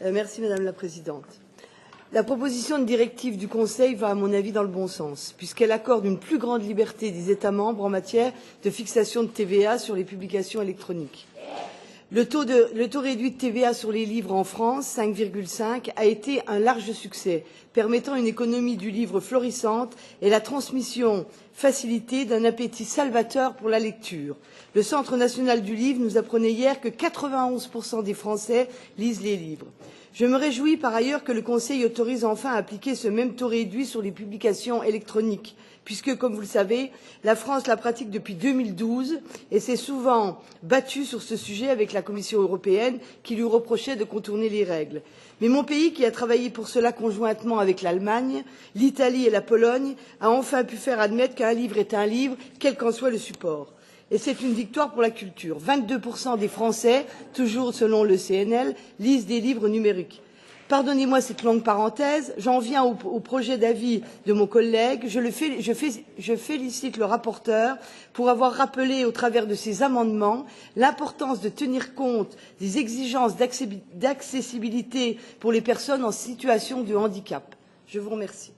Merci Madame la Présidente. La proposition de directive du Conseil va, à mon avis, dans le bon sens, puisqu'elle accorde une plus grande liberté des États membres en matière de fixation de TVA sur les publications électroniques. Le taux réduit de TVA sur les livres en France, 5,5, a été un large succès, permettant une économie du livre florissante et la transmission facilitée d'un appétit salvateur pour la lecture. Le Centre national du livre nous apprenait hier que 91% des Français lisent les livres. Je me réjouis par ailleurs que le Conseil autorise enfin à appliquer ce même taux réduit sur les publications électroniques, puisque, comme vous le savez, la France la pratique depuis 2012 et s'est souvent battue sur ce sujet avec la Commission européenne qui lui reprochait de contourner les règles. Mais mon pays, qui a travaillé pour cela conjointement avec l'Allemagne, l'Italie et la Pologne, a enfin pu faire admettre qu'un livre est un livre, quel qu'en soit le support. Et c'est une victoire pour la culture. 22% des Français, toujours selon le CNL, lisent des livres numériques. Pardonnez-moi cette longue parenthèse, j'en viens au projet d'avis de mon collègue. Je félicite le rapporteur pour avoir rappelé, au travers de ses amendements, l'importance de tenir compte des exigences d'accessibilité pour les personnes en situation de handicap. Je vous remercie.